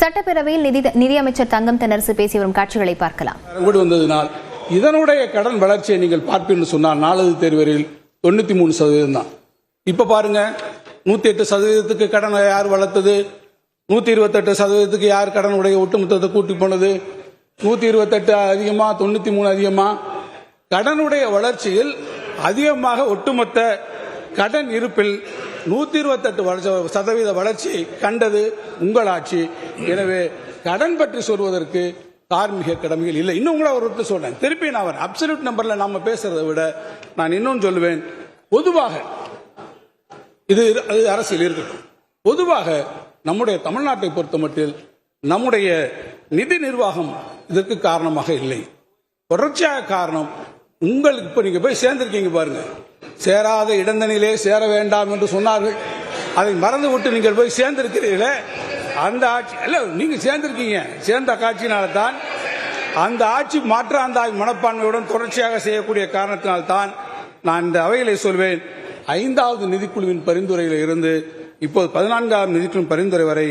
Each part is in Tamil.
சட்டப்பேரவையில் நிதியமைச்சர் தங்கம் தென்னரசு பேசி வரும் காட்சிகளை பார்க்கலாம். வந்ததினால் இதனுடைய கடன் வளர்ச்சியை நீங்கள் பார்ப்பீர்கள் சொன்னால் 4வது தேர்வரில் 93% தான். இப்ப பாருங்க 108% கடன் யார் வளர்த்தது, 128% யார் கடனுடைய ஒட்டுமொத்தத்தை கூட்டி போனது, 128 அதிகமா 93 அதிகமா. கடனுடைய வளர்ச்சியில் அதிகமாக ஒட்டுமொத்த கடன் இருப்பில் 128% வளர்ச்சியை கண்டது உங்கள் ஆட்சி. எனவே கடன் பற்றி சொல்வதற்கு தார்மீக கடமைகள் இல்லை. இன்னும் கூட ஒரு சொல்றேன், திருப்பி நான் அப்சல்யூட் நம்பர்ல நாம பேசுறதை விட நான் இன்னும் சொல்லுவேன், பொதுவாக இது அரசியல் இருக்கட்டும், பொதுவாக நம்முடைய தமிழ்நாட்டை பொறுத்த மட்டில் நம்முடைய நிதி நிர்வாகம் இதற்கு காரணமாக இல்லை. தொடர்ச்சியாக காரணம் உங்களுக்கு. இப்ப நீங்க போய் சேர்ந்திருக்கீங்க பாருங்க, சேராத இடந்தனிலே சேர வேண்டாம் என்று சொன்னார்கள். அதை மறந்து விட்டு நீங்கள் போய் சேர்ந்திருக்கிறீர்களே, அந்த ஆட்சி அல்ல, நீங்க சேர்ந்திருக்கீங்க. சேர்ந்த காட்சியினால்தான் அந்த ஆட்சி மாற்றாந்தாய் மனப்பான்மையுடன் தொடர்ச்சியாக செய்யக்கூடிய காரணத்தினால்தான் நான் இந்த அவைகளை சொல்வேன், 5வது நிதிக்குழுவின் பரிந்துரையில் இருந்து இப்போது 14வது நிதிக்குழுவின் பரிந்துரை வரை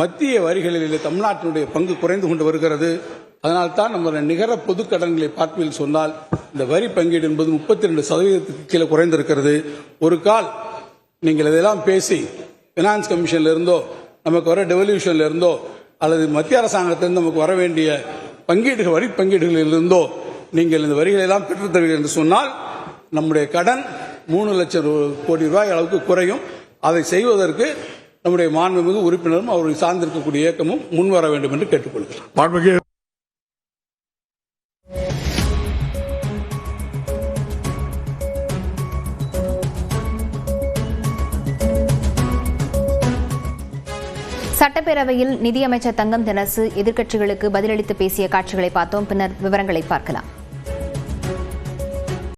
மத்திய வரிகளில் தமிழ்நாட்டினுடைய பங்கு குறைந்து கொண்டு வருகிறது. அதனால்தான் நம்ம நிகர பொது கடன்களை பார்ப்பதில் சொன்னால் இந்த வரி பங்கீடு என்பது 32% கீழே குறைந்திருக்கிறது. ஒரு கால் நீங்கள் இதெல்லாம் பேசி பினான்ஸ் கமிஷன்ல இருந்தோ நமக்கு வர டெவல்யூஷன்ல இருந்தோ அல்லது மத்திய அரசாங்கத்திலிருந்து நமக்கு வர வேண்டிய பங்கீடுகள் வரி பங்கீடுகளில் இருந்தோ நீங்கள் இந்த வரிகளை எல்லாம் பெற்றுத் தருவீர்கள் என்று சொன்னால் நம்முடைய கடன் 3 லட்சம் கோடி ரூபாய் அளவுக்கு குறையும். அதை செய்வதற்கு நம்முடைய மாண்புமிகு உறுப்பினரும் அவர்களை சார்ந்திருக்கக்கூடிய இயக்கமும் முன்வர வேண்டும் என்று கேட்டுக்கொள்கிறேன். சட்டப்பேரவையில் நிதியமைச்சர் தங்கம் தென்னரசு எதிர்க்கட்சிகளுக்கு பதிலளித்து பேசிய காட்சிகளை பார்த்தோம். பின்னர் விவரங்களை பார்க்கலாம்.